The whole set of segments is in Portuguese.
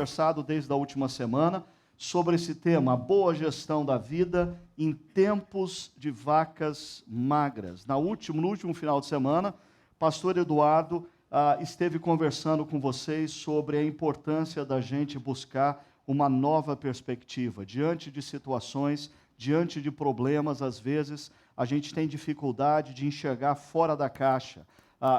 conversado desde a última semana sobre esse tema, a boa gestão da vida em tempos de vacas magras. No último final de semana, pastor Eduardo esteve conversando com vocês sobre a importância da gente buscar uma nova perspectiva. Diante de situações, diante de problemas, às vezes, a gente tem dificuldade de enxergar fora da caixa.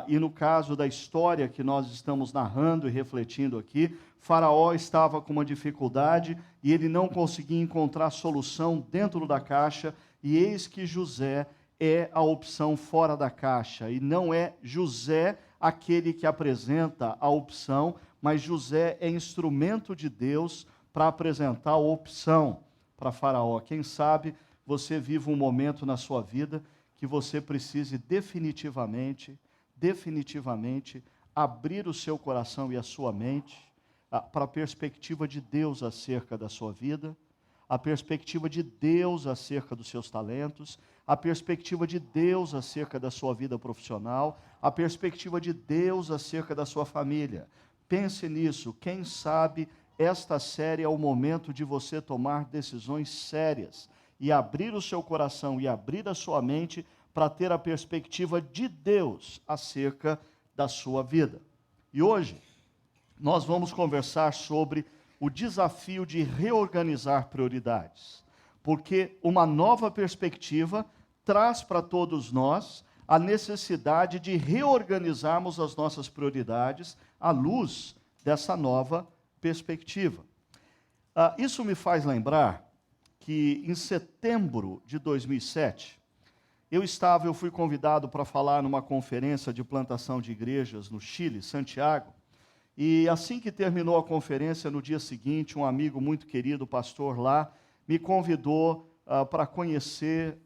E no caso da história que nós estamos narrando e refletindo aqui, Faraó estava com uma dificuldade e ele não conseguia encontrar solução dentro da caixa, e eis que José é a opção fora da caixa, e não é José aquele que apresenta a opção, mas José é instrumento de Deus para apresentar a opção para Faraó. Quem sabe você vive um momento na sua vida que você precise definitivamente abrir o seu coração e a sua mente para a perspectiva de Deus acerca da sua vida, a perspectiva de Deus acerca dos seus talentos, a perspectiva de Deus acerca da sua vida profissional, a perspectiva de Deus acerca da sua família. Pense nisso. Quem sabe esta série é o momento de você tomar decisões sérias e abrir o seu coração e abrir a sua mente para ter a perspectiva de Deus acerca da sua vida. E hoje, nós vamos conversar sobre o desafio de reorganizar prioridades, porque uma nova perspectiva traz para todos nós a necessidade de reorganizarmos as nossas prioridades à luz dessa nova perspectiva. Isso me faz lembrar que em setembro de 2007, eu fui convidado para falar numa conferência de plantação de igrejas no Chile, Santiago, e assim que terminou a conferência, no dia seguinte, um amigo muito querido, pastor lá, me convidou para conhecer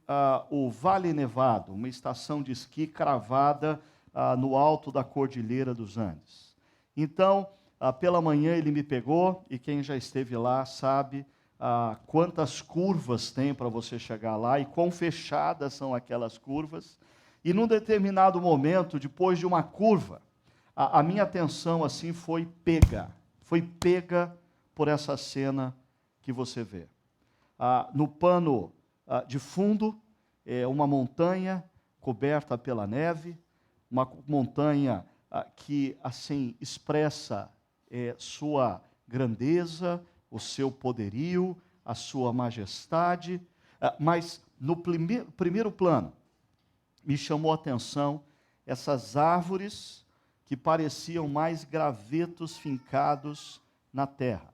o Vale Nevado, uma estação de esqui cravada no alto da Cordilheira dos Andes. Então, pela manhã ele me pegou, e quem já esteve lá sabe quantas curvas tem para você chegar lá e quão fechadas são aquelas curvas. E num determinado momento, depois de uma curva, a minha atenção assim foi pega por essa cena que você vê. No pano de fundo, uma montanha coberta pela neve, uma montanha que assim expressa sua grandeza, o seu poderio, a sua majestade, mas no primeiro plano me chamou a atenção essas árvores que pareciam mais gravetos fincados na terra.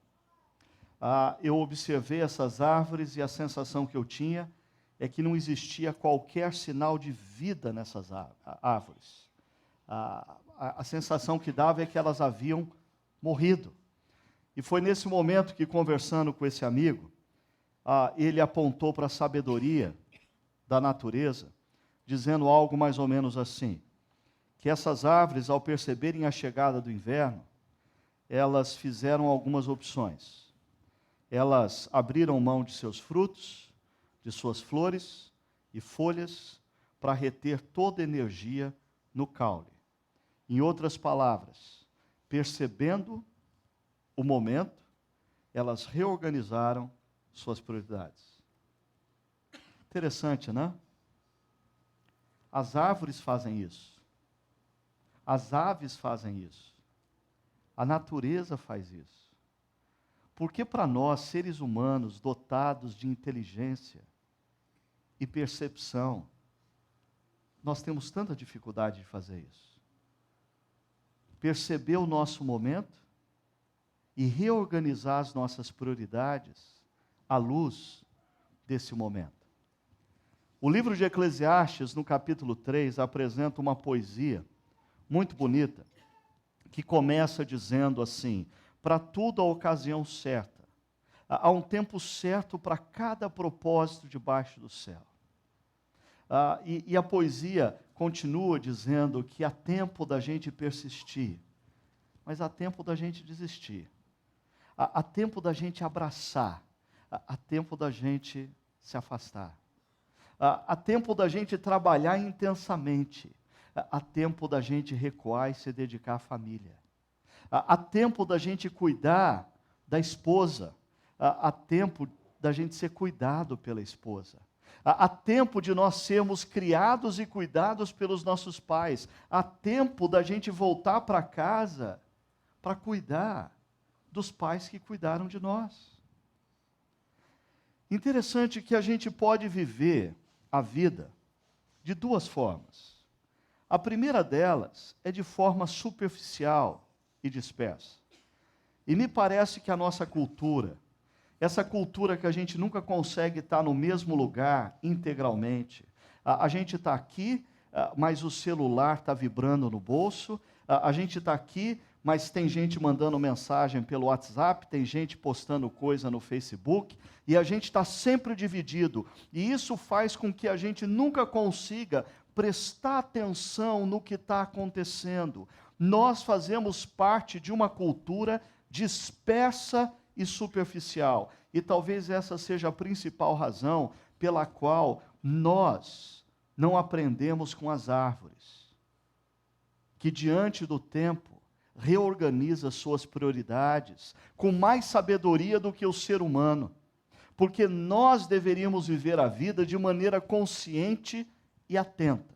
Eu observei essas árvores e a sensação que eu tinha é que não existia qualquer sinal de vida nessas árvores. A sensação que dava é que elas haviam morrido. E foi nesse momento que, conversando com esse amigo, ele apontou para a sabedoria da natureza, dizendo algo mais ou menos assim, que essas árvores, ao perceberem a chegada do inverno, elas fizeram algumas opções. Elas abriram mão de seus frutos, de suas flores e folhas, para reter toda a energia no caule. Em outras palavras, percebendo o momento, elas reorganizaram suas prioridades. Interessante, né? As árvores fazem isso. As aves fazem isso. A natureza faz isso. Porque para nós, seres humanos dotados de inteligência e percepção, nós temos tanta dificuldade de fazer isso? Perceber o nosso momento e reorganizar as nossas prioridades à luz desse momento. O livro de Eclesiastes, no capítulo 3, apresenta uma poesia muito bonita, que começa dizendo assim: para tudo a ocasião certa, há um tempo certo para cada propósito debaixo do céu. E a poesia continua dizendo que há tempo da gente persistir, mas há tempo da gente desistir. Há tempo da gente abraçar, há tempo da gente se afastar. Há tempo da gente trabalhar intensamente, há tempo da gente recuar e se dedicar à família. Há tempo da gente cuidar da esposa. Há tempo da gente ser cuidado pela esposa. Há tempo de nós sermos criados e cuidados pelos nossos pais. Há tempo da gente voltar para casa para cuidar dos pais que cuidaram de nós. Interessante que a gente pode viver a vida de duas formas. A primeira delas é de forma superficial e dispersa. E me parece que a nossa cultura, essa cultura que a gente nunca consegue estar no mesmo lugar integralmente, a gente está aqui, mas o celular está vibrando no bolso, a gente está aqui, mas tem gente mandando mensagem pelo WhatsApp, tem gente postando coisa no Facebook, e a gente está sempre dividido. E isso faz com que a gente nunca consiga prestar atenção no que está acontecendo. Nós fazemos parte de uma cultura dispersa e superficial. E talvez essa seja a principal razão pela qual nós não aprendemos com as árvores, que diante do tempo reorganiza suas prioridades com mais sabedoria do que o ser humano, porque nós deveríamos viver a vida de maneira consciente e atenta.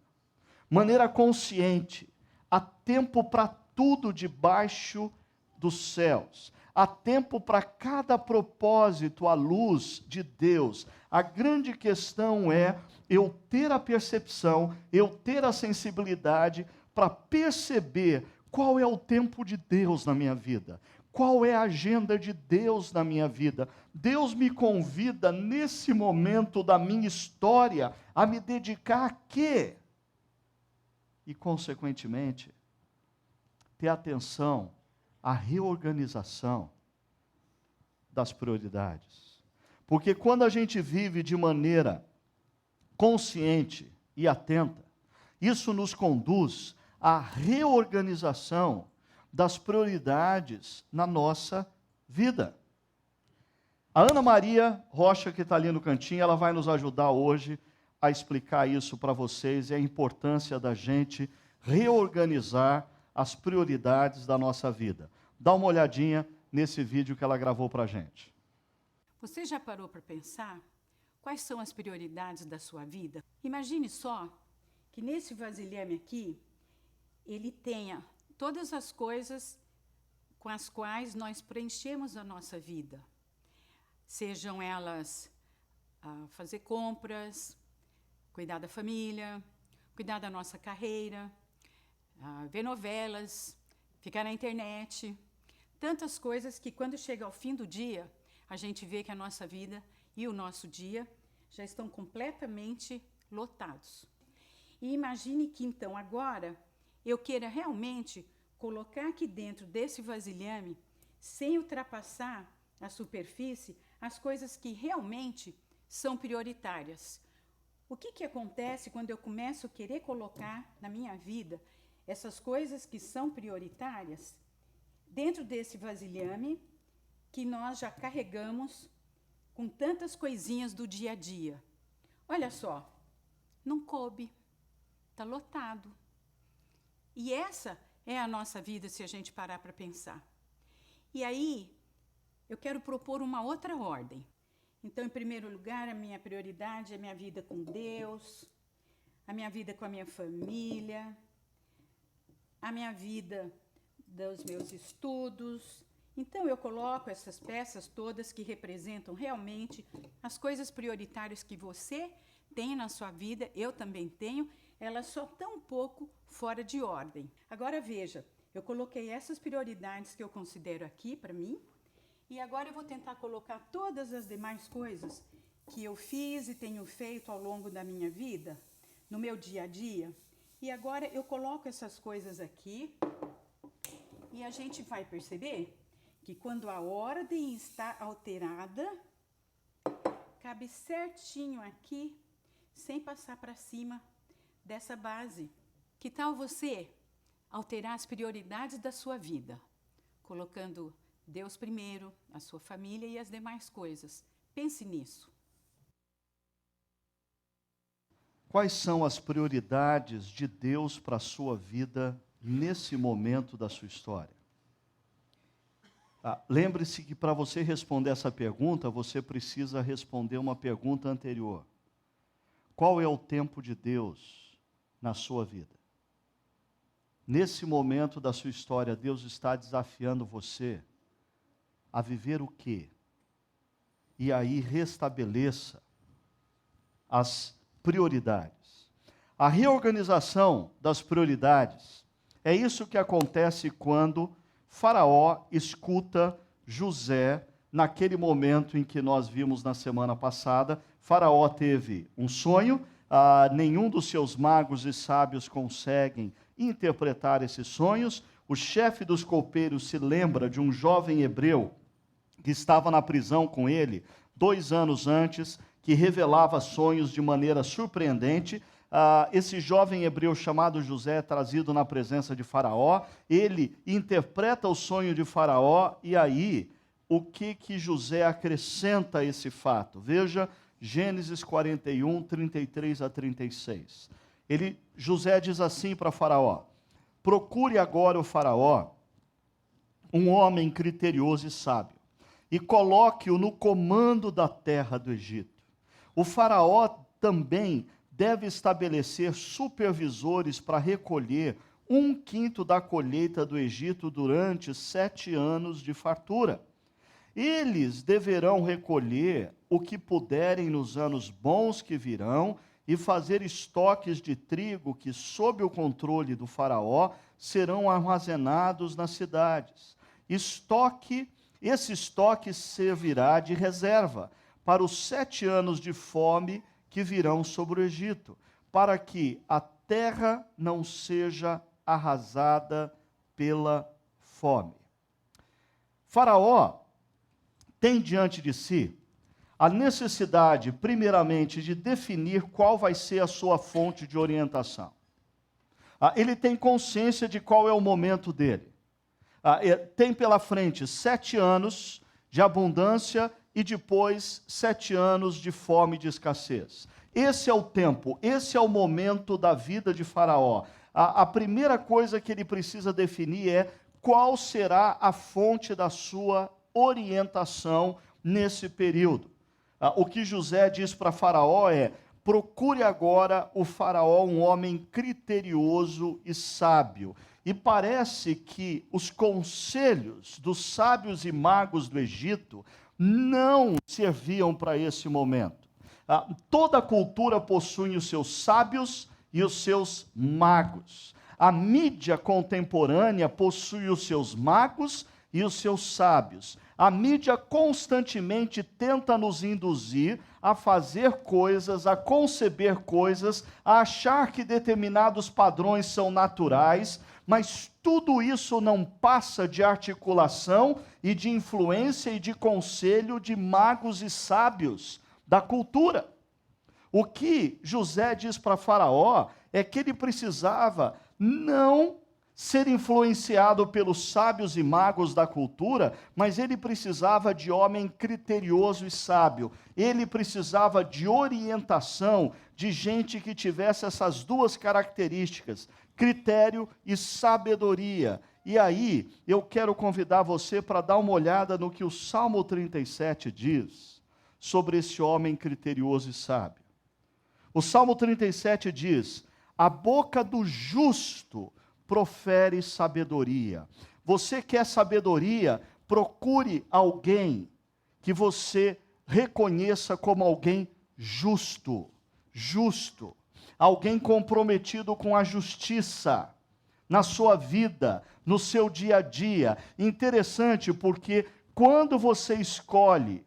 Maneira consciente, há tempo para tudo debaixo dos céus. Há tempo para cada propósito à luz de Deus. A grande questão é eu ter a percepção, eu ter a sensibilidade para perceber qual é o tempo de Deus na minha vida. Qual é a agenda de Deus na minha vida? Deus me convida nesse momento da minha história a me dedicar a quê? E, consequentemente, ter atenção à reorganização das prioridades. Porque quando a gente vive de maneira consciente e atenta, isso nos conduz à reorganização das prioridades na nossa vida. A Ana Maria Rocha, que está ali no cantinho, ela vai nos ajudar hoje a explicar isso para vocês e a importância da gente reorganizar as prioridades da nossa vida. Dá uma olhadinha nesse vídeo que ela gravou para a gente. Você já parou para pensar quais são as prioridades da sua vida? Imagine só que nesse vasilhame aqui, ele tenha todas as coisas com as quais nós preenchemos a nossa vida. Sejam elas fazer compras, cuidar da família, cuidar da nossa carreira, ver novelas, ficar na internet. Tantas coisas que quando chega ao fim do dia, a gente vê que a nossa vida e o nosso dia já estão completamente lotados. E imagine que então agora eu queira realmente colocar aqui dentro desse vasilhame, sem ultrapassar a superfície, as coisas que realmente são prioritárias. O que acontece quando eu começo a querer colocar na minha vida essas coisas que são prioritárias dentro desse vasilhame que nós já carregamos com tantas coisinhas do dia a dia? Olha só, não coube, está lotado. E essa é a nossa vida se a gente parar para pensar. E aí, eu quero propor uma outra ordem. Então, em primeiro lugar, a minha prioridade é a minha vida com Deus, a minha vida com a minha família, a minha vida dos meus estudos. Então, eu coloco essas peças todas que representam realmente as coisas prioritárias que você tem na sua vida, eu também tenho, elas só estão um pouco fora de ordem. Agora, veja, eu coloquei essas prioridades que eu considero aqui para mim, e agora eu vou tentar colocar todas as demais coisas que eu fiz e tenho feito ao longo da minha vida, no meu dia a dia. E agora eu coloco essas coisas aqui e a gente vai perceber que quando a ordem está alterada, cabe certinho aqui, sem passar para cima dessa base. Que tal você alterar as prioridades da sua vida, colocando Deus primeiro, a sua família e as demais coisas? Pense nisso. Quais são as prioridades de Deus para a sua vida nesse momento da sua história? Lembre-se que para você responder essa pergunta, você precisa responder uma pergunta anterior. Qual é o tempo de Deus na sua vida? Nesse momento da sua história, Deus está desafiando você a viver o quê? E aí restabeleça as prioridades. A reorganização das prioridades é isso que acontece quando Faraó escuta José naquele momento em que nós vimos na semana passada. Faraó teve um sonho, nenhum dos seus magos e sábios conseguem interpretar esses sonhos. O chefe dos copeiros se lembra de um jovem hebreu que estava na prisão com ele 2 anos antes, que revelava sonhos de maneira surpreendente. Esse jovem hebreu chamado José é trazido na presença de Faraó, ele interpreta o sonho de Faraó, e aí, o que José acrescenta a esse fato? Veja, Gênesis 41, 33 a 36. José diz assim para Faraó: procure agora o Faraó, um homem criterioso e sábio, e coloque-o no comando da terra do Egito. O Faraó também deve estabelecer supervisores para recolher 1/5 da colheita do Egito durante 7 anos de fartura. Eles deverão recolher o que puderem nos anos bons que virão e fazer estoques de trigo que, sob o controle do Faraó, serão armazenados nas cidades. Esse estoque servirá de reserva para os 7 anos de fome que virão sobre o Egito, para que a terra não seja arrasada pela fome. Faraó tem diante de si a necessidade, primeiramente, de definir qual vai ser a sua fonte de orientação. Ele tem consciência de qual é o momento dele. Tem pela frente 7 anos de abundância e depois 7 anos de fome e de escassez. Esse é o tempo, esse é o momento da vida de Faraó. A primeira coisa que ele precisa definir é qual será a fonte da sua orientação nesse período. O que José diz para Faraó é: procure agora o Faraó um homem criterioso e sábio. E parece que os conselhos dos sábios e magos do Egito não serviam para esse momento. Toda cultura possui os seus sábios e os seus magos. A mídia contemporânea possui os seus magos e os seus sábios. A mídia constantemente tenta nos induzir a fazer coisas, a conceber coisas, a achar que determinados padrões são naturais, mas tudo isso não passa de articulação e de influência e de conselho de magos e sábios da cultura. O que José diz para Faraó é que ele precisava não ser influenciado pelos sábios e magos da cultura, mas ele precisava de homem criterioso e sábio. Ele precisava de orientação, de gente que tivesse essas duas características, critério e sabedoria. E aí, eu quero convidar você para dar uma olhada no que o Salmo 37 diz sobre esse homem criterioso e sábio. O Salmo 37 diz: a boca do justo profere sabedoria. Você quer sabedoria? Procure alguém que você reconheça como alguém justo. Alguém comprometido com a justiça na sua vida, no seu dia a dia. Interessante, porque quando você escolhe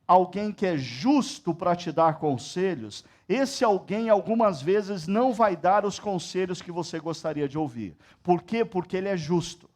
alguém que é justo para te dar conselhos, esse alguém algumas vezes não vai dar os conselhos que você gostaria de ouvir. Por quê? Porque ele é justo.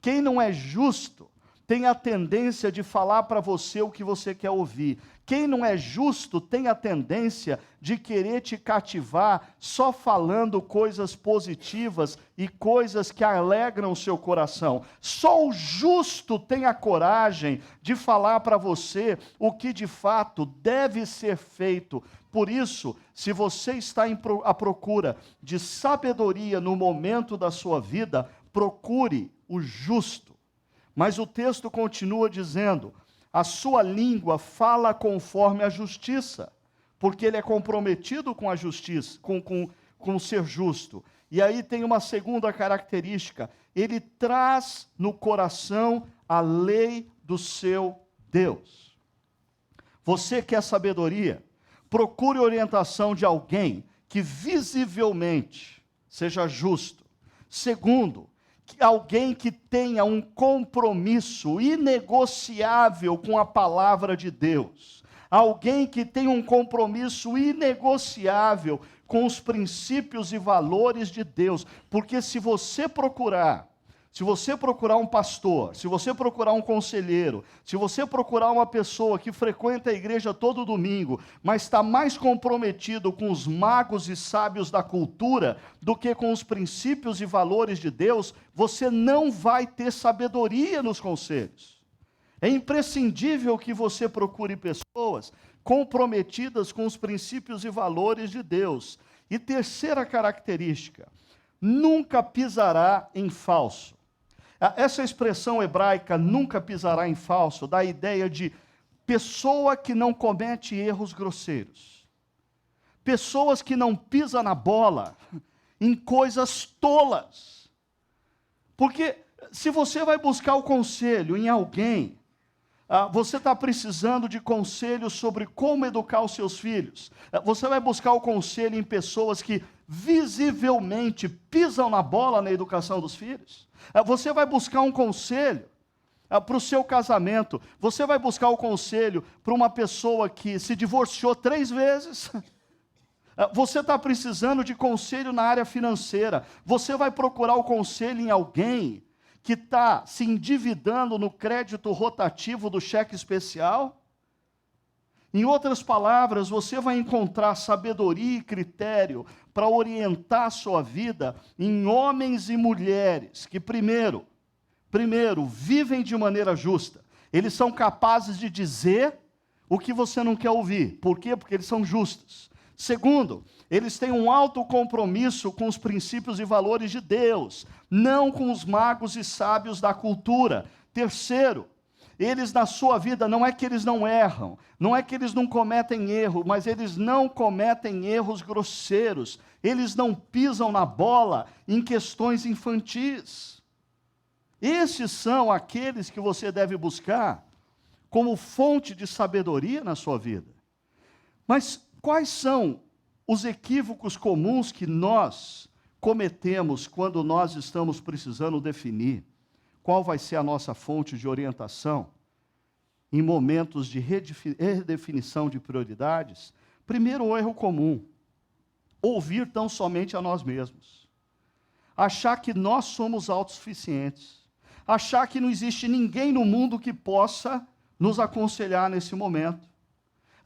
Quem não é justo tem a tendência de falar para você o que você quer ouvir. Quem não é justo tem a tendência de querer te cativar só falando coisas positivas e coisas que alegram o seu coração. Só o justo tem a coragem de falar para você o que de fato deve ser feito. Por isso, se você está à procura de sabedoria no momento da sua vida, procure o justo. Mas o texto continua dizendo: a sua língua fala conforme a justiça, porque ele é comprometido com a justiça, com ser justo. E aí tem uma segunda característica: ele traz no coração a lei do seu Deus. Você quer sabedoria? Procure orientação de alguém que visivelmente seja justo. Segundo, alguém que tenha um compromisso inegociável com a palavra de Deus. Alguém que tenha um compromisso inegociável com os princípios e valores de Deus. Porque se você procurar um pastor, se você procurar um conselheiro, se você procurar uma pessoa que frequenta a igreja todo domingo, mas está mais comprometido com os magos e sábios da cultura do que com os princípios e valores de Deus, você não vai ter sabedoria nos conselhos. É imprescindível que você procure pessoas comprometidas com os princípios e valores de Deus. E terceira característica: nunca pisará em falso. Essa expressão hebraica, nunca pisará em falso, dá a ideia de pessoa que não comete erros grosseiros. Pessoas que não pisam na bola em coisas tolas. Porque se você vai buscar o conselho em alguém, você está precisando de conselho sobre como educar os seus filhos. Você vai buscar o conselho em pessoas que visivelmente pisam na bola na educação dos filhos. Você vai buscar um conselho para o seu casamento. Você vai buscar o conselho para uma pessoa que se divorciou 3 vezes. Você está precisando de conselho na área financeira. Você vai procurar o conselho em alguém que está se endividando no crédito rotativo do cheque especial. Em outras palavras, você vai encontrar sabedoria e critério para orientar a sua vida em homens e mulheres que, primeiro, vivem de maneira justa. Eles são capazes de dizer o que você não quer ouvir. Por quê? Porque eles são justos. Segundo, eles têm um alto compromisso com os princípios e valores de Deus, não com os magos e sábios da cultura. Terceiro, eles na sua vida, não é que eles não erram, não é que eles não cometem erro, mas eles não cometem erros grosseiros, eles não pisam na bola em questões infantis. Esses são aqueles que você deve buscar como fonte de sabedoria na sua vida. Mas quais são os equívocos comuns que nós cometemos quando nós estamos precisando definir qual vai ser a nossa fonte de orientação em momentos de redefinição de prioridades? Primeiro, o erro comum: ouvir tão somente a nós mesmos. Achar que nós somos autossuficientes. Achar que não existe ninguém no mundo que possa nos aconselhar nesse momento.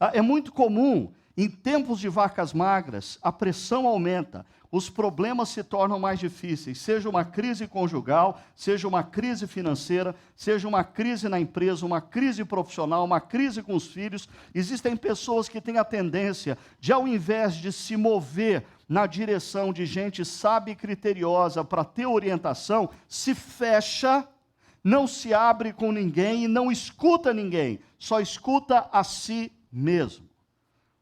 É muito comum, em tempos de vacas magras, a pressão aumenta, os problemas se tornam mais difíceis, seja uma crise conjugal, seja uma crise financeira, seja uma crise na empresa, uma crise profissional, uma crise com os filhos. Existem pessoas que têm a tendência de, ao invés de se mover na direção de gente sábia e criteriosa para ter orientação, se fecha, não se abre com ninguém e não escuta ninguém, só escuta a si mesmo.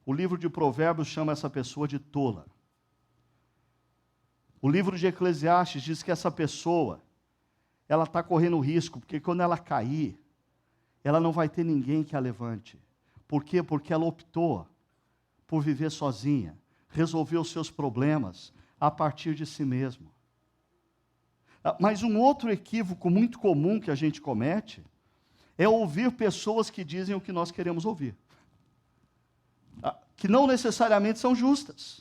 O livro de Provérbios chama essa pessoa de tola. O livro de Eclesiastes diz que essa pessoa, ela está correndo risco, porque quando ela cair, ela não vai ter ninguém que a levante. Por quê? Porque ela optou por viver sozinha, resolver os seus problemas a partir de si mesma. Mas um outro equívoco muito comum que a gente comete é ouvir pessoas que dizem o que nós queremos ouvir, que não necessariamente são justas.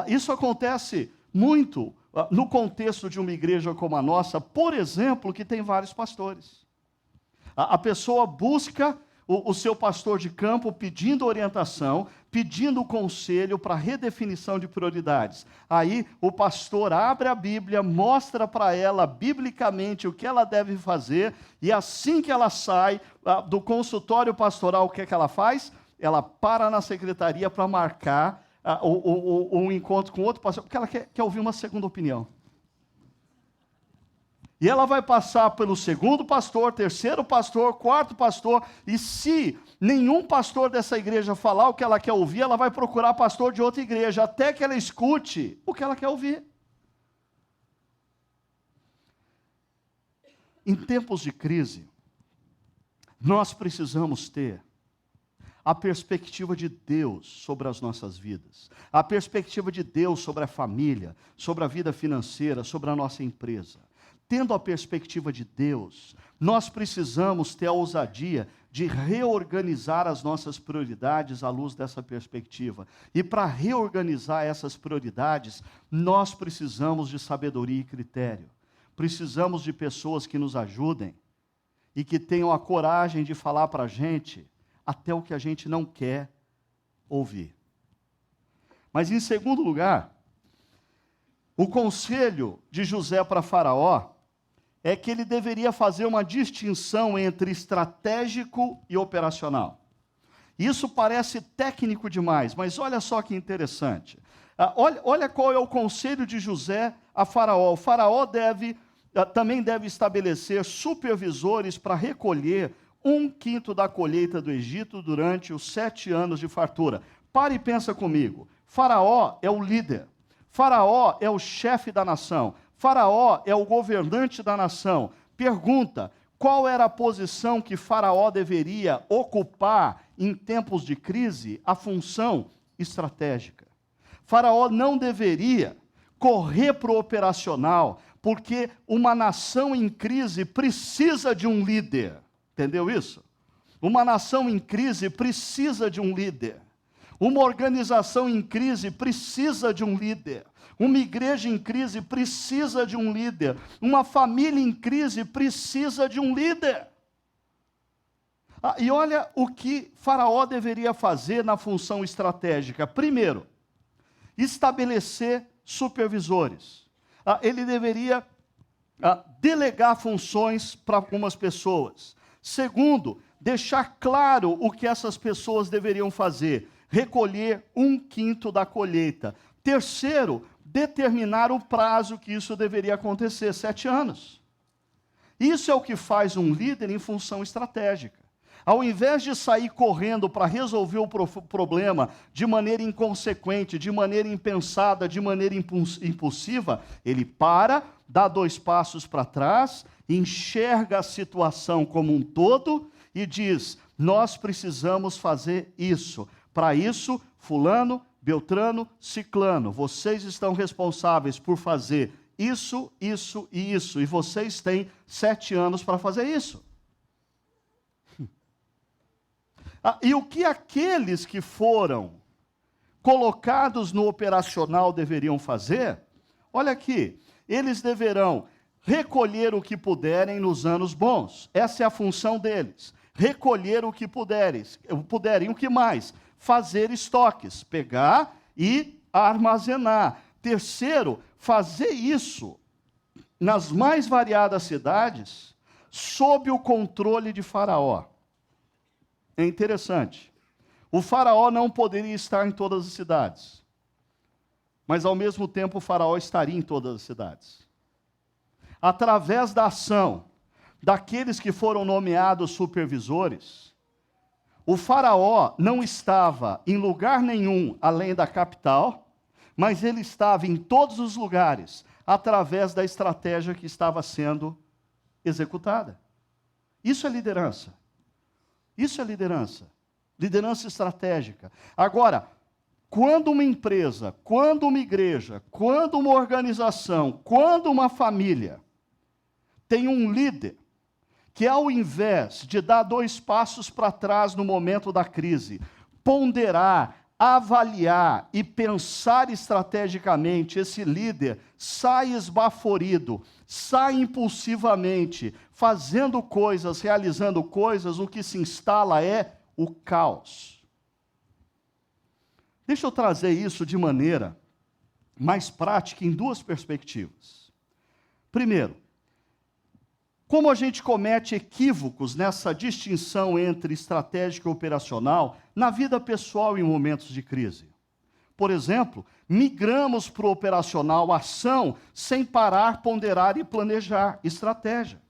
Isso acontece muito no contexto de uma igreja como a nossa, por exemplo, que tem vários pastores. A pessoa busca o seu pastor de campo pedindo orientação, pedindo conselho para redefinição de prioridades. Aí o pastor abre a Bíblia, mostra para ela biblicamente o que ela deve fazer, e assim que ela sai do consultório pastoral, o que é que ela faz? Ela para na secretaria para marcar um encontro com outro pastor, porque ela quer ouvir uma segunda opinião. E ela vai passar pelo segundo pastor, terceiro pastor, quarto pastor, e se nenhum pastor dessa igreja falar o que ela quer ouvir, ela vai procurar pastor de outra igreja, até que ela escute o que ela quer ouvir. Em tempos de crise, nós precisamos ter a perspectiva de Deus sobre as nossas vidas, a perspectiva de Deus sobre a família, sobre a vida financeira, sobre a nossa empresa. Tendo a perspectiva de Deus, nós precisamos ter a ousadia de reorganizar as nossas prioridades à luz dessa perspectiva. E para reorganizar essas prioridades, nós precisamos de sabedoria e critério. Precisamos de pessoas que nos ajudem e que tenham a coragem de falar para a gente até o que a gente não quer ouvir. Mas, em segundo lugar, o conselho de José para Faraó é que ele deveria fazer uma distinção entre estratégico e operacional. Isso parece técnico demais, mas olha só que interessante. Olha qual é o conselho de José a Faraó. O Faraó também deve estabelecer supervisores para recolher 1/5 da colheita do Egito durante os 7 anos de fartura. Pare e pensa comigo. Faraó é o líder. Faraó é o chefe da nação. Faraó é o governante da nação. Pergunta: qual era a posição que Faraó deveria ocupar em tempos de crise? A função estratégica. Faraó não deveria correr para o operacional, porque uma nação em crise precisa de um líder. Entendeu isso? Uma nação em crise precisa de um líder. Uma organização em crise precisa de um líder. Uma igreja em crise precisa de um líder. Uma família em crise precisa de um líder. E olha o que Faraó deveria fazer na função estratégica. Primeiro, estabelecer supervisores. Ele deveria delegar funções para algumas pessoas. Segundo, deixar claro o que essas pessoas deveriam fazer. Recolher 1/5 da colheita. Terceiro, determinar o prazo que isso deveria acontecer, 7 anos. Isso é o que faz um líder em função estratégica. Ao invés de sair correndo para resolver o problema de maneira inconsequente, de maneira impensada, de maneira impulsiva, ele para, dá 2 passos para trás, enxerga a situação como um todo e diz: nós precisamos fazer isso. Para isso, fulano, Beltrano, Ciclano, vocês estão responsáveis por fazer isso, isso e isso, e vocês têm 7 anos para fazer isso. E o que aqueles que foram colocados no operacional deveriam fazer? Olha aqui, eles deverão recolher o que puderem nos anos bons. Essa é a função deles. Recolher o que puderem. O que mais? Fazer estoques, pegar e armazenar. Terceiro, fazer isso nas mais variadas cidades, sob o controle de Faraó. É interessante. O Faraó não poderia estar em todas as cidades, mas ao mesmo tempo o Faraó estaria em todas as cidades. Através da ação daqueles que foram nomeados supervisores, o Faraó não estava em lugar nenhum além da capital, mas ele estava em todos os lugares, através da estratégia que estava sendo executada. Isso é liderança. Isso é liderança. Liderança estratégica. Agora, quando uma empresa, quando uma igreja, quando uma organização, quando uma família tem um líder que, ao invés de dar 2 passos para trás no momento da crise, ponderar, avaliar e pensar estrategicamente, esse líder sai esbaforido, sai impulsivamente, fazendo coisas, realizando coisas, o que se instala é o caos. Deixa eu trazer isso de maneira mais prática em 2 perspectivas. Primeiro, como a gente comete equívocos nessa distinção entre estratégico e operacional na vida pessoal em momentos de crise. por exemplo, migramos para o operacional, ação, sem parar, ponderar e planejar, estratégia.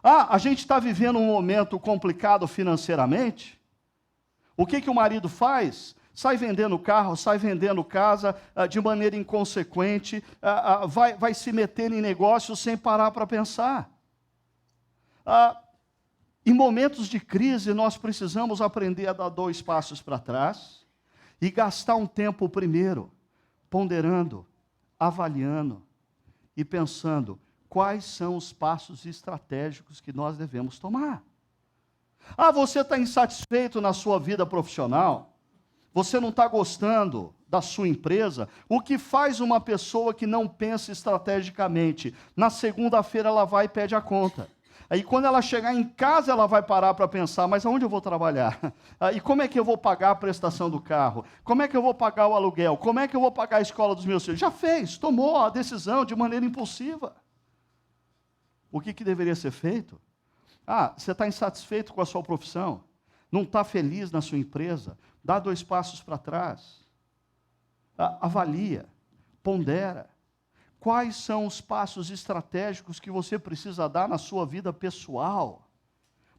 A gente está vivendo um momento complicado financeiramente. O que o marido faz? Sai vendendo carro, sai vendendo casa de maneira inconsequente, vai se meter em negócios sem parar para pensar. Em momentos de crise, nós precisamos aprender a dar 2 passos para trás e gastar um tempo primeiro, ponderando, avaliando e pensando quais são os passos estratégicos que nós devemos tomar. Você está insatisfeito na sua vida profissional? Você não está gostando da sua empresa? O que faz uma pessoa que não pensa estrategicamente? Na segunda-feira ela vai e pede a conta. Aí quando ela chegar em casa, ela vai parar para pensar, mas aonde eu vou trabalhar? E como é que eu vou pagar a prestação do carro? Como é que eu vou pagar o aluguel? Como é que eu vou pagar a escola dos meus filhos? Já fez, tomou a decisão de maneira impulsiva. O que deveria ser feito? Você está insatisfeito com a sua profissão? Não está feliz na sua empresa? Dá 2 passos para trás. Avalia, pondera. Quais são os passos estratégicos que você precisa dar na sua vida pessoal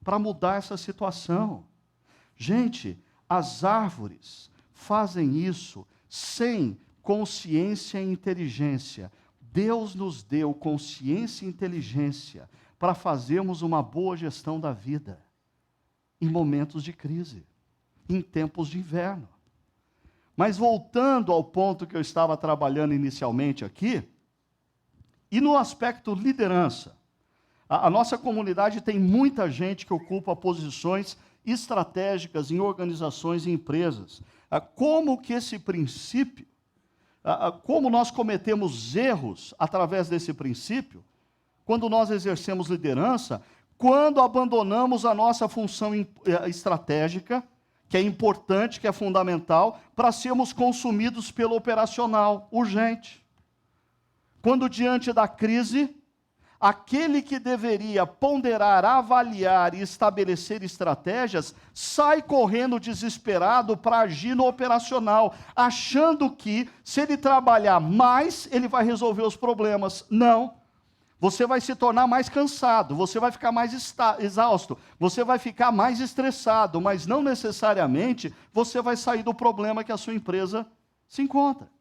para mudar essa situação? Gente, as árvores fazem isso sem consciência e inteligência. Deus nos deu consciência e inteligência para fazermos uma boa gestão da vida em momentos de crise, em tempos de inverno. Mas voltando ao ponto que eu estava trabalhando inicialmente aqui, e no aspecto liderança, a nossa comunidade tem muita gente que ocupa posições estratégicas em organizações e empresas. Como que esse princípio, como nós cometemos erros através desse princípio, quando nós exercemos liderança, quando abandonamos a nossa função estratégica, que é importante, que é fundamental, para sermos consumidos pelo operacional urgente. Quando diante da crise, aquele que deveria ponderar, avaliar e estabelecer estratégias, sai correndo desesperado para agir no operacional, achando que, se ele trabalhar mais, ele vai resolver os problemas. Não. Você vai se tornar mais cansado, você vai ficar mais exausto, você vai ficar mais estressado, mas não necessariamente você vai sair do problema que a sua empresa se encontra.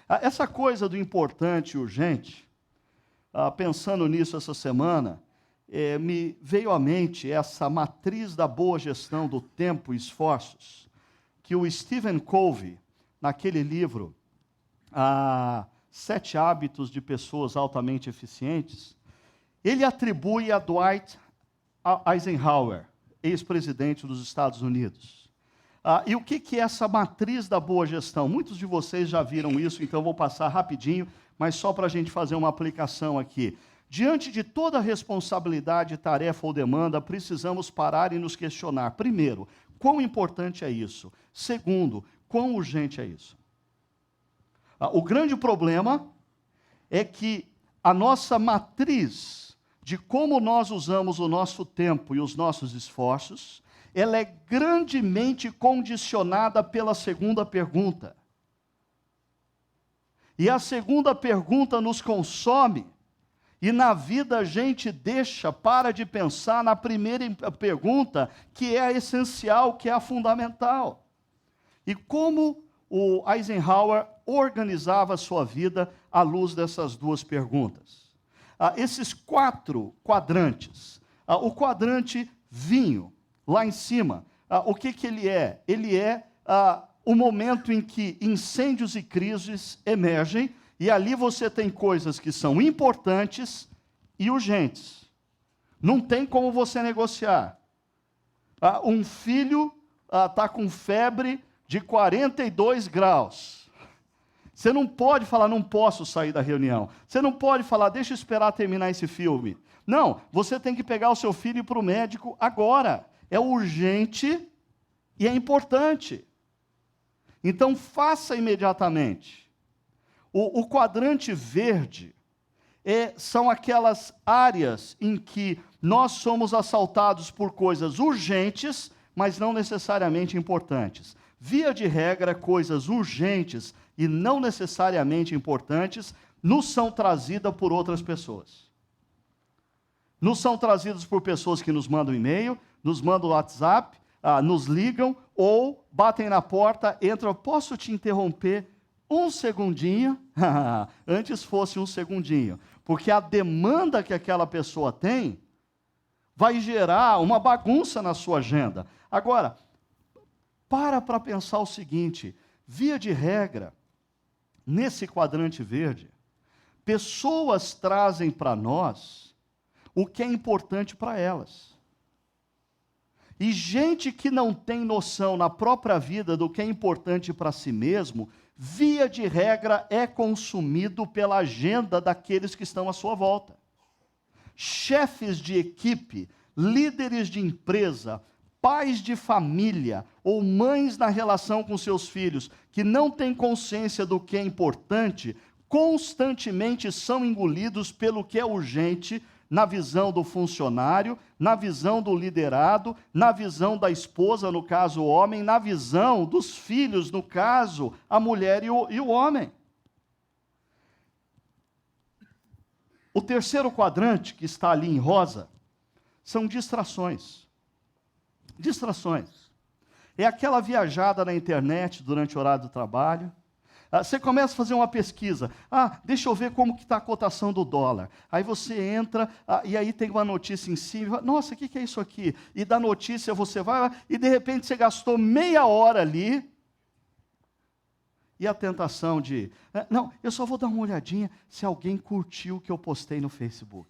Essa coisa do importante e urgente, pensando nisso essa semana, me veio à mente essa matriz da boa gestão do tempo e esforços, que o Stephen Covey, naquele livro, 7 hábitos de pessoas altamente eficientes, ele atribui a Dwight Eisenhower, ex-presidente dos Estados Unidos. E o que é essa matriz da boa gestão? Muitos de vocês já viram isso, então eu vou passar rapidinho, mas só para a gente fazer uma aplicação aqui. Diante de toda responsabilidade, tarefa ou demanda, precisamos parar e nos questionar. Primeiro, quão importante é isso? Segundo, quão urgente é isso? O grande problema é que a nossa matriz de como nós usamos o nosso tempo e os nossos esforços, ela é grandemente condicionada pela segunda pergunta. E a segunda pergunta nos consome, e na vida a gente para de pensar na primeira pergunta, que é a essencial, que é a fundamental. E como o Eisenhower organizava a sua vida à luz dessas 2 perguntas? Esses 4 quadrantes. O quadrante vinho, lá em cima, o que ele é? Ele é o momento em que incêndios e crises emergem, e ali você tem coisas que são importantes e urgentes. Não tem como você negociar. Um filho está com febre de 42 graus. Você não pode falar, não posso sair da reunião. Você não pode falar, deixa eu esperar terminar esse filme. Não, você tem que pegar o seu filho e ir para o médico agora. É urgente e é importante. Então, faça imediatamente. O quadrante verde são aquelas áreas em que nós somos assaltados por coisas urgentes, mas não necessariamente importantes. via de regra, coisas urgentes e não necessariamente importantes nos são trazidas por outras pessoas. Nos são trazidas por pessoas que nos mandam e-mail, nos mandam WhatsApp, nos ligam ou batem na porta, entram, posso te interromper um segundinho? Antes fosse um segundinho, porque a demanda que aquela pessoa tem vai gerar uma bagunça na sua agenda. Agora, para pensar o seguinte, via de regra, nesse quadrante verde, pessoas trazem para nós o que é importante para elas. E gente que não tem noção na própria vida do que é importante para si mesmo, via de regra é consumido pela agenda daqueles que estão à sua volta. Chefes de equipe, líderes de empresa, pais de família ou mães na relação com seus filhos que não têm consciência do que é importante, constantemente são engolidos pelo que é urgente na visão do funcionário, na visão do liderado, na visão da esposa, no caso o homem, na visão dos filhos, no caso a mulher e o homem. O terceiro quadrante, que está ali em rosa, são distrações. Distrações. É aquela viajada na internet durante o horário do trabalho. Você começa a fazer uma pesquisa. Deixa eu ver como que está a cotação do dólar. Aí você entra, e aí tem uma notícia em cima. Nossa, o que é isso aqui? E da notícia você vai, e de repente você gastou meia hora ali. E a tentação de, não, eu só vou dar uma olhadinha se alguém curtiu o que eu postei no Facebook.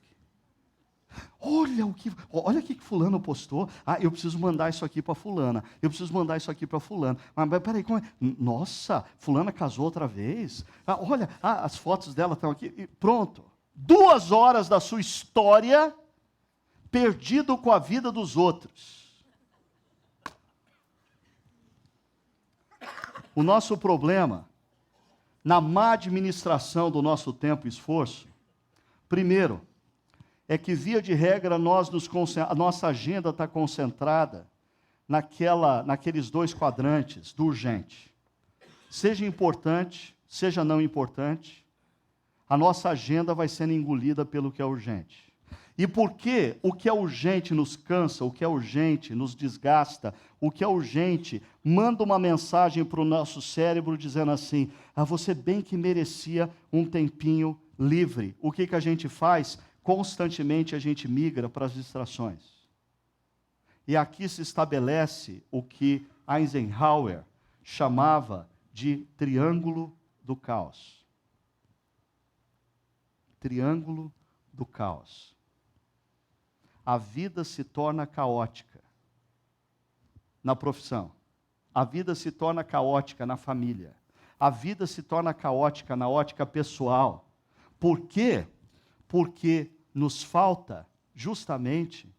Olha o que fulano postou. Eu preciso mandar isso aqui para fulana. Eu preciso mandar isso aqui para fulano. Mas peraí, como é? Nossa, fulana casou outra vez. Olha, as fotos dela estão aqui. E pronto. 2 horas da sua história perdido com a vida dos outros. O nosso problema, na má administração do nosso tempo e esforço, primeiro, é que, via de regra, a nossa agenda está concentrada naqueles 2 quadrantes do urgente. Seja importante, seja não importante, a nossa agenda vai sendo engolida pelo que é urgente. E porque o que é urgente nos cansa, o que é urgente nos desgasta, o que é urgente manda uma mensagem para o nosso cérebro dizendo assim, você bem que merecia um tempinho livre. O que a gente faz? Constantemente a gente migra para as distrações. E aqui se estabelece o que Eisenhower chamava de triângulo do caos. Triângulo do caos. A vida se torna caótica na profissão. A vida se torna caótica na família. A vida se torna caótica na ótica pessoal. Por quê? Porque nos falta, justamente,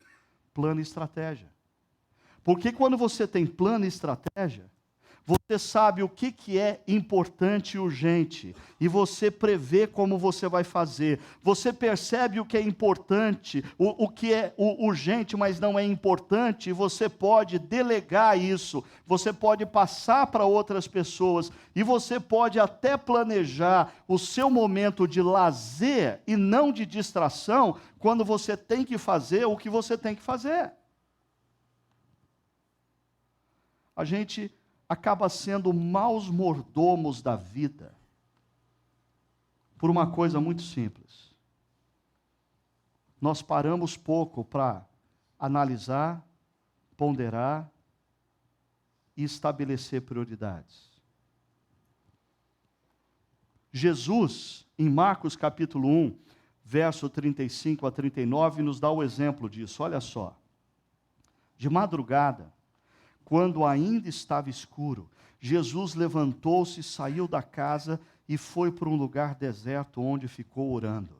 plano e estratégia. Porque quando você tem plano e estratégia, você sabe o que é importante e urgente, e você prevê como você vai fazer. Você percebe o que é importante, o que é urgente, mas não é importante, e você pode delegar isso, você pode passar para outras pessoas, e você pode até planejar o seu momento de lazer e não de distração, quando você tem que fazer o que você tem que fazer. A gente acaba sendo maus mordomos da vida por uma coisa muito simples. Nós paramos pouco para analisar, ponderar e estabelecer prioridades. Jesus, em Marcos capítulo 1, verso 35 a 39, nos dá o exemplo disso. Olha só. De madrugada, quando ainda estava escuro, Jesus levantou-se, saiu da casa e foi para um lugar deserto onde ficou orando.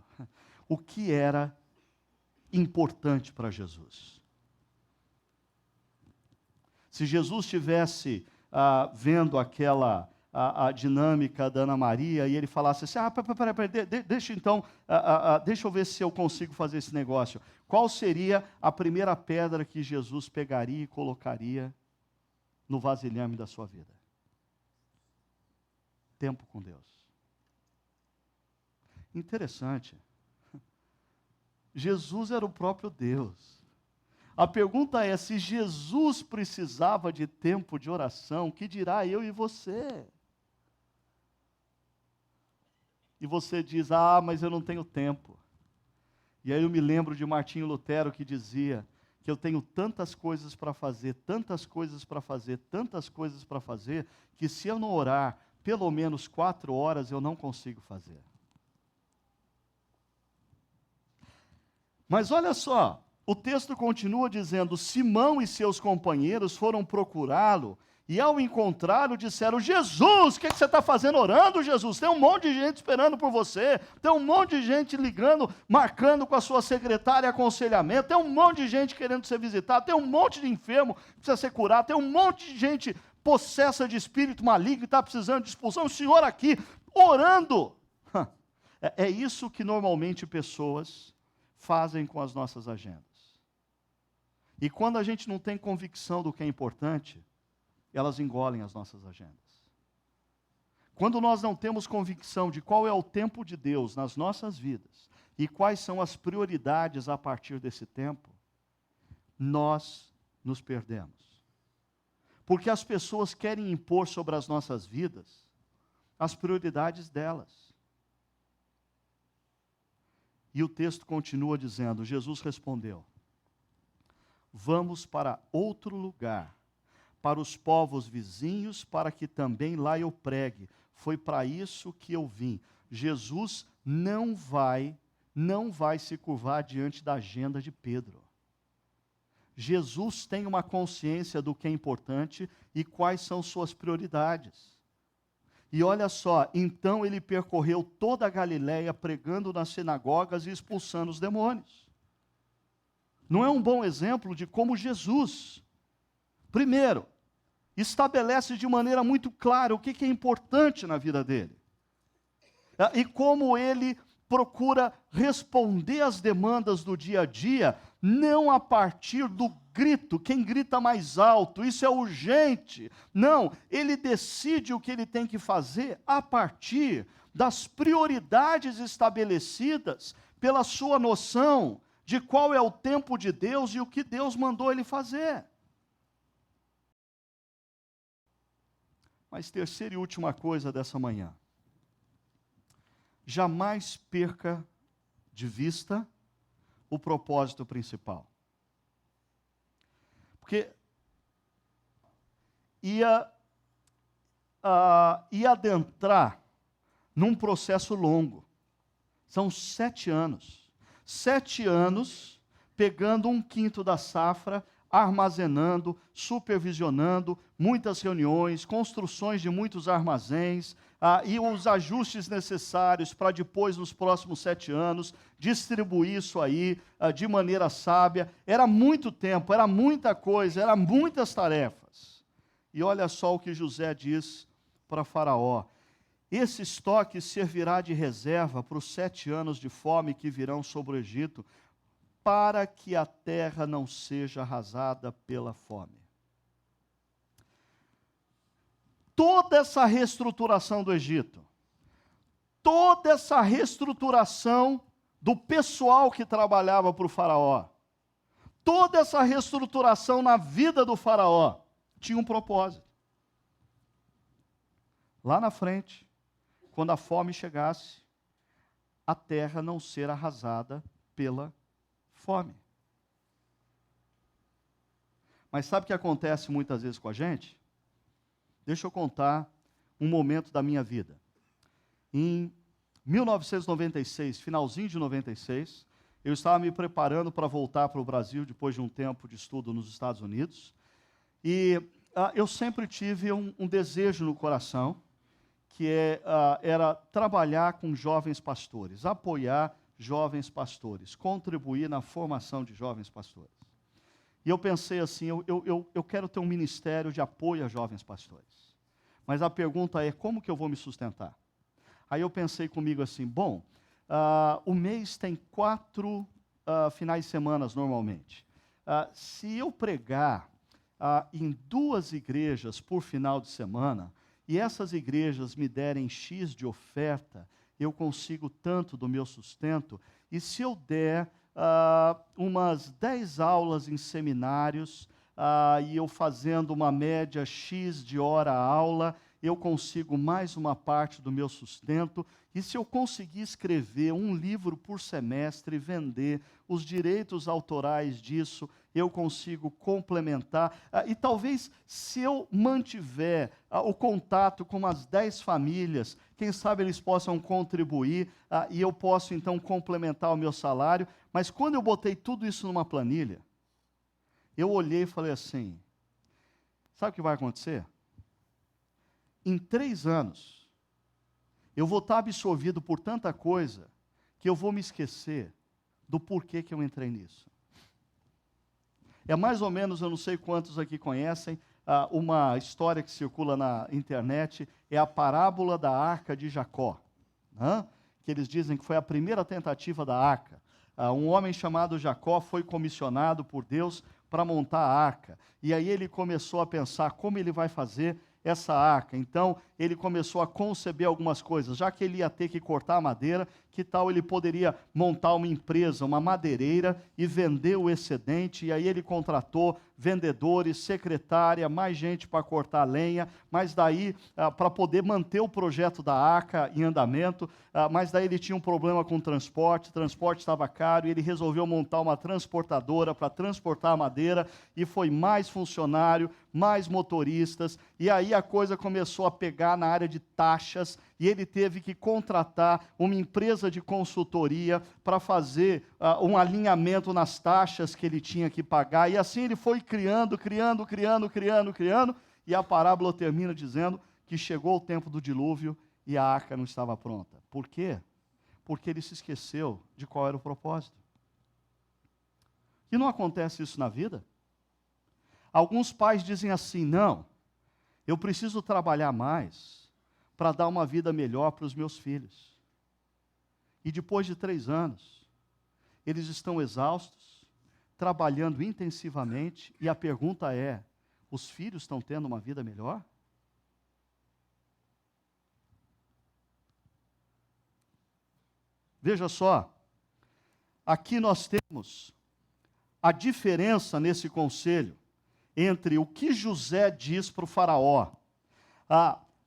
O que era importante para Jesus? Se Jesus estivesse vendo aquela a dinâmica da Ana Maria e ele falasse assim, peraí, deixa eu ver se eu consigo fazer esse negócio. Qual seria a primeira pedra que Jesus pegaria e colocaria no vasilhame da sua vida? tempo com Deus. Interessante. Jesus era o próprio Deus. A pergunta é, se Jesus precisava de tempo de oração, que dirá eu e você? E você diz, mas eu não tenho tempo. E aí eu me lembro de Martinho Lutero que dizia que eu tenho tantas coisas para fazer, tantas coisas para fazer, tantas coisas para fazer, que se eu não orar pelo menos 4 horas, eu não consigo fazer. Mas olha só, o texto continua dizendo, Simão e seus companheiros foram procurá-lo, e ao encontrá-lo disseram, Jesus, o que você está fazendo orando, Jesus? Tem um monte de gente esperando por você, tem um monte de gente ligando, marcando com a sua secretária aconselhamento, tem um monte de gente querendo ser visitado, tem um monte de enfermo que precisa ser curado, tem um monte de gente possessa de espírito maligno que está precisando de expulsão, o Senhor aqui, orando. É isso que normalmente pessoas fazem com as nossas agendas. E quando a gente não tem convicção do que é importante, elas engolem as nossas agendas. Quando nós não temos convicção de qual é o tempo de Deus nas nossas vidas e quais são as prioridades a partir desse tempo, nós nos perdemos. Porque as pessoas querem impor sobre as nossas vidas as prioridades delas. E o texto continua dizendo, Jesus respondeu, vamos para outro lugar, para os povos vizinhos, para que também lá eu pregue. Foi para isso que eu vim. Jesus não vai se curvar diante da agenda de Pedro. Jesus tem uma consciência do que é importante e quais são suas prioridades. E olha só, então ele percorreu toda a Galileia, pregando nas sinagogas e expulsando os demônios. Não é um bom exemplo de como Jesus, primeiro, estabelece de maneira muito clara o que é importante na vida dele. E como ele procura responder às demandas do dia a dia, não a partir do grito, quem grita mais alto, isso é urgente. Não, ele decide o que ele tem que fazer a partir das prioridades estabelecidas pela sua noção de qual é o tempo de Deus e o que Deus mandou ele fazer. Mas terceira e última coisa dessa manhã. Jamais perca de vista o propósito principal. Porque ia adentrar num processo longo. São 7 anos. 7 anos pegando 1/5 da safra, armazenando, supervisionando, muitas reuniões, construções de muitos armazéns, e os ajustes necessários para depois, nos próximos 7 anos, distribuir isso aí de maneira sábia. Era muito tempo, era muita coisa, eram muitas tarefas. E olha só o que José diz para Faraó. Esse estoque servirá de reserva para os 7 anos de fome que virão sobre o Egito, para que a terra não seja arrasada pela fome. Toda essa reestruturação do Egito, toda essa reestruturação do pessoal que trabalhava para o faraó, toda essa reestruturação na vida do faraó, tinha um propósito. Lá na frente, quando a fome chegasse, a terra não ser arrasada pela fome. Mas sabe o que acontece muitas vezes com a gente? Deixa eu contar um momento da minha vida. Em 1996, finalzinho de 96, eu estava me preparando para voltar para o Brasil depois de um tempo de estudo nos Estados Unidos. E eu sempre tive um desejo no coração, que era trabalhar com jovens pastores, apoiar jovens pastores, contribuir na formação de jovens pastores. E eu pensei assim, eu quero ter um ministério de apoio a jovens pastores. Mas a pergunta é, como que eu vou me sustentar? Aí eu pensei comigo assim, bom, o mês tem 4 finais de semana normalmente. Se eu pregar em 2 igrejas por final de semana, e essas igrejas me derem X de oferta, eu consigo tanto do meu sustento, e se eu der umas 10 aulas em seminários, e eu fazendo uma média X de hora a aula, eu consigo mais uma parte do meu sustento, e se eu conseguir escrever um livro por semestre e vender os direitos autorais disso, eu consigo complementar. E talvez, se eu mantiver o contato com umas 10 famílias, quem sabe eles possam contribuir, e eu posso então complementar o meu salário. Mas quando eu botei tudo isso numa planilha, eu olhei e falei assim, sabe o que vai acontecer? Em 3 anos, eu vou estar absorvido por tanta coisa, que eu vou me esquecer do porquê que eu entrei nisso. É mais ou menos, eu não sei quantos aqui conhecem, uma história que circula na internet, é a parábola da Arca de Jacó, que eles dizem que foi a primeira tentativa da Arca. Um homem chamado Jacó foi comissionado por Deus para montar a arca. E aí ele começou a pensar como ele vai fazer essa arca. Então, ele começou a conceber algumas coisas. Já que ele ia ter que cortar a madeira, que tal ele poderia montar uma empresa, uma madeireira, e vender o excedente? E aí ele contratou vendedores, secretária, mais gente para cortar lenha, mas daí, para poder manter o projeto da arca em andamento, mas daí ele tinha um problema com o transporte estava caro, e ele resolveu montar uma transportadora para transportar a madeira, e foi mais funcionário, mais motoristas, e aí a coisa começou a pegar na área de taxas, e ele teve que contratar uma empresa de consultoria para fazer um alinhamento nas taxas que ele tinha que pagar, e assim ele foi criando, e a parábola termina dizendo que chegou o tempo do dilúvio e a arca não estava pronta. Por quê? Porque ele se esqueceu de qual era o propósito. E não acontece isso na vida? Alguns pais dizem assim, não, eu preciso trabalhar mais para dar uma vida melhor para os meus filhos. E depois de 3 anos, eles estão exaustos, trabalhando intensivamente, e a pergunta é, os filhos estão tendo uma vida melhor? Veja só, aqui nós temos a diferença nesse conselho entre o que José diz para o faraó,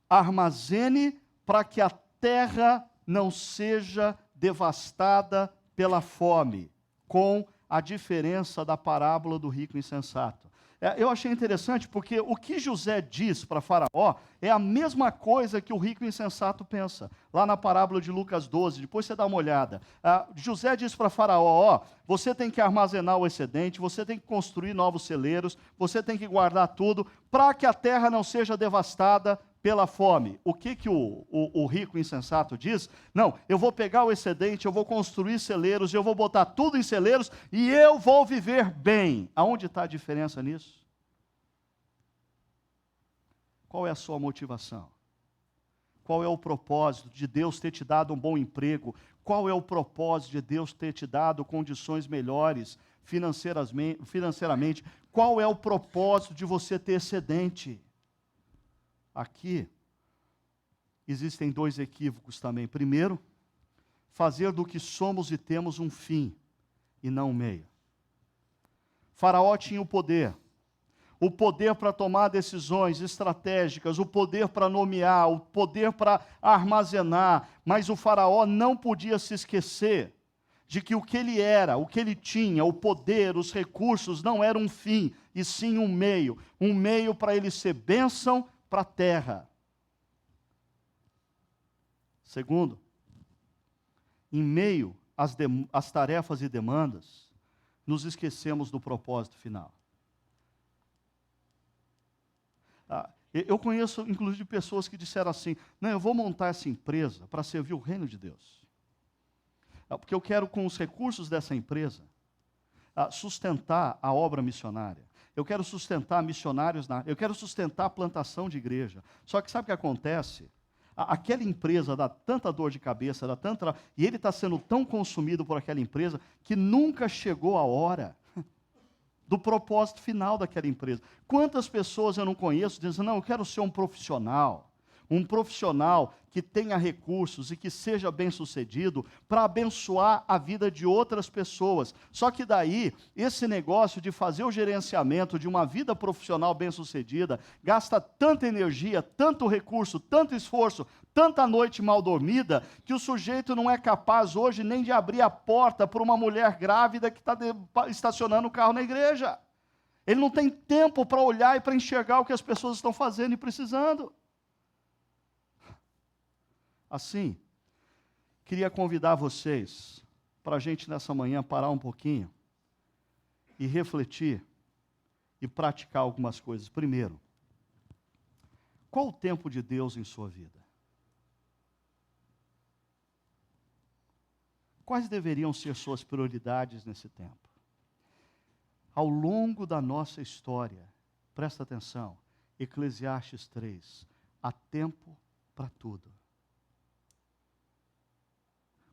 armazene para que a terra não seja devastada pela fome, com a diferença da parábola do rico insensato. Eu achei interessante porque o que José diz para Faraó é a mesma coisa que o rico insensato pensa, lá na parábola de Lucas 12, depois você dá uma olhada. José diz para Faraó, você tem que armazenar o excedente, você tem que construir novos celeiros, você tem que guardar tudo, para que a terra não seja devastada pela fome. O que o rico insensato diz? Não, eu vou pegar o excedente, eu vou construir celeiros, eu vou botar tudo em celeiros e eu vou viver bem. Aonde está a diferença nisso? Qual é a sua motivação? Qual é o propósito de Deus ter te dado um bom emprego? Qual é o propósito de Deus ter te dado condições melhores financeiramente? Qual é o propósito de você ter excedente? Aqui existem 2 equívocos também. Primeiro, fazer do que somos e temos um fim e não um meio. Faraó tinha o poder para tomar decisões estratégicas, o poder para nomear, o poder para armazenar, mas o faraó não podia se esquecer de que o que ele era, o que ele tinha, o poder, os recursos, não era um fim, e sim um meio para ele ser bênção para a terra. Segundo, em meio às tarefas e demandas, nos esquecemos do propósito final. Eu conheço, inclusive, pessoas que disseram assim, não, eu vou montar essa empresa para servir o reino de Deus. Porque eu quero, com os recursos dessa empresa, sustentar a obra missionária. Eu quero sustentar missionários, eu quero sustentar a plantação de igreja. Só que sabe o que acontece? Aquela empresa dá tanta dor de cabeça, e ele está sendo tão consumido por aquela empresa, que nunca chegou a hora do propósito final daquela empresa. Quantas pessoas eu não conheço dizendo, não, eu quero ser um profissional, um profissional que tenha recursos e que seja bem-sucedido para abençoar a vida de outras pessoas. Só que daí, esse negócio de fazer o gerenciamento de uma vida profissional bem-sucedida gasta tanta energia, tanto recurso, tanto esforço, tanta noite mal dormida, que o sujeito não é capaz hoje nem de abrir a porta para uma mulher grávida que está estacionando o carro na igreja. Ele não tem tempo para olhar e para enxergar o que as pessoas estão fazendo e precisando. Assim, queria convidar vocês para a gente nessa manhã parar um pouquinho e refletir e praticar algumas coisas. Primeiro, qual o tempo de Deus em sua vida? Quais deveriam ser suas prioridades nesse tempo? Ao longo da nossa história, presta atenção, Eclesiastes 3, há tempo para tudo.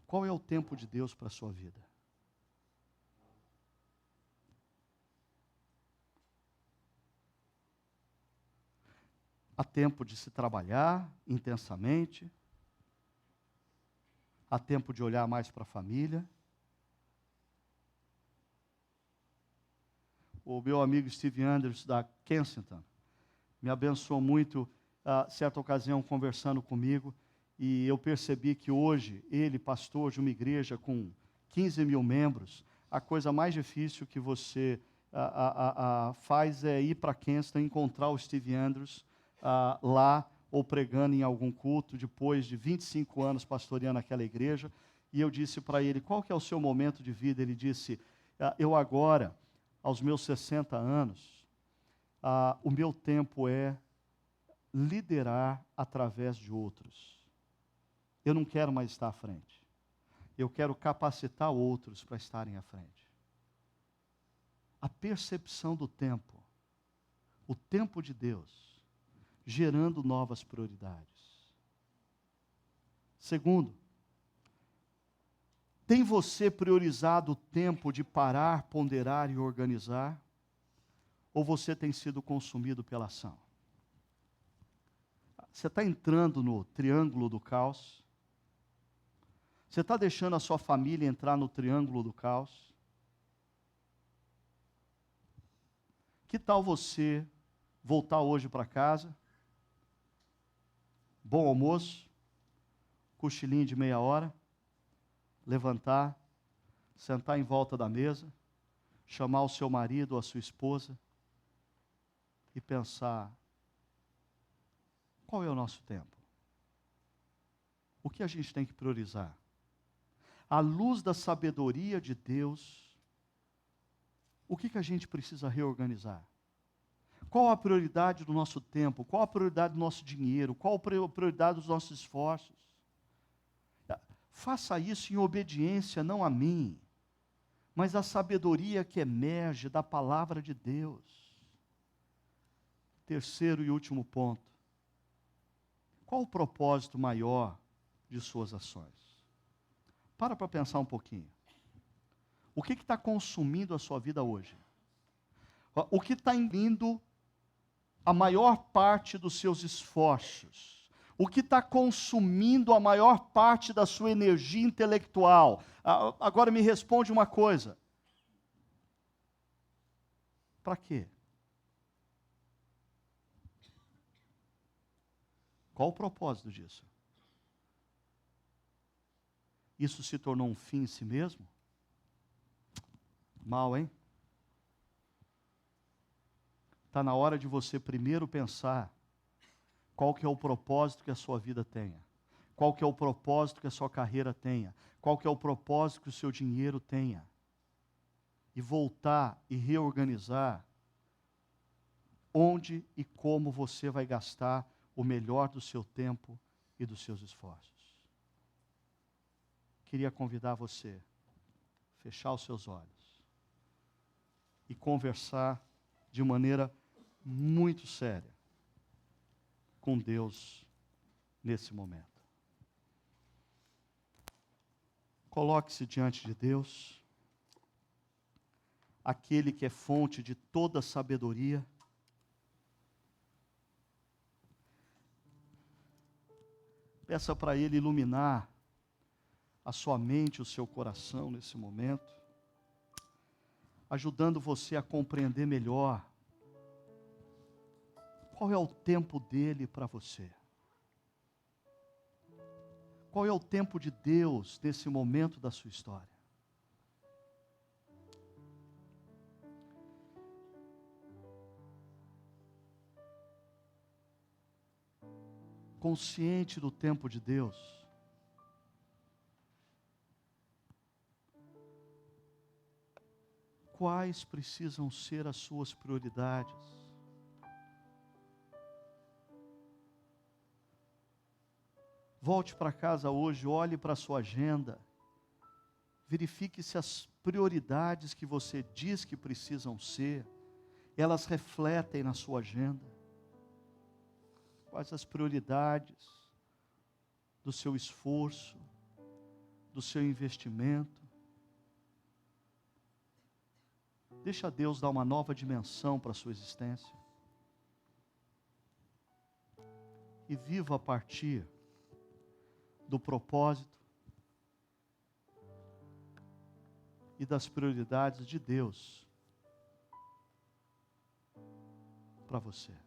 Qual é o tempo de Deus para a sua vida? Há tempo de se trabalhar intensamente, há tempo de olhar mais para a família. O meu amigo Steve Andrews, da Kensington, me abençoou muito, certa ocasião, conversando comigo, e eu percebi que hoje, ele, pastor de uma igreja com 15 mil membros, a coisa mais difícil que você faz é ir para Kensington, encontrar o Steve Andrews lá, ou pregando em algum culto, depois de 25 anos pastoreando aquela igreja, e eu disse para ele, qual que é o seu momento de vida? Ele disse, eu agora, aos meus 60 anos, o meu tempo é liderar através de outros. Eu não quero mais estar à frente. Eu quero capacitar outros para estarem à frente. A percepção do tempo, o tempo de Deus, gerando novas prioridades. Segundo, tem você priorizado o tempo de parar, ponderar e organizar? Ou você tem sido consumido pela ação? Você está entrando no triângulo do caos? Você está deixando a sua família entrar no triângulo do caos? Que tal você voltar hoje para casa? Bom almoço, cochilinho de meia hora, levantar, sentar em volta da mesa, chamar o seu marido ou a sua esposa e pensar, qual é o nosso tempo? O que a gente tem que priorizar? À luz da sabedoria de Deus, o que a gente precisa reorganizar? Qual a prioridade do nosso tempo? Qual a prioridade do nosso dinheiro? Qual a prioridade dos nossos esforços? Faça isso em obediência, não a mim, mas à sabedoria que emerge da palavra de Deus. Terceiro e último ponto. Qual o propósito maior de suas ações? Para pensar um pouquinho. O que está consumindo a sua vida hoje? O que está indo a maior parte dos seus esforços? O que está consumindo a maior parte da sua energia intelectual? Agora me responde uma coisa. Para quê? Qual o propósito disso? Isso se tornou um fim em si mesmo? Mal, hein? Está na hora de você primeiro pensar qual que é o propósito que a sua vida tenha. Qual que é o propósito que a sua carreira tenha. Qual que é o propósito que o seu dinheiro tenha. E voltar e reorganizar onde e como você vai gastar o melhor do seu tempo e dos seus esforços. Queria convidar você a fechar os seus olhos e conversar de maneira muito séria com Deus nesse momento. Coloque-se diante de Deus, aquele que é fonte de toda sabedoria. Peça para Ele iluminar a sua mente, o seu coração nesse momento, ajudando você a compreender melhor qual é o tempo dele para você. Qual é o tempo de Deus nesse momento da sua história? Consciente do tempo de Deus, quais precisam ser as suas prioridades? Volte para casa hoje, olhe para a sua agenda, verifique se as prioridades que você diz que precisam ser, elas refletem na sua agenda. Quais as prioridades do seu esforço, do seu investimento? Deixa Deus dar uma nova dimensão para a sua existência. E viva a partir do propósito e das prioridades de Deus para você.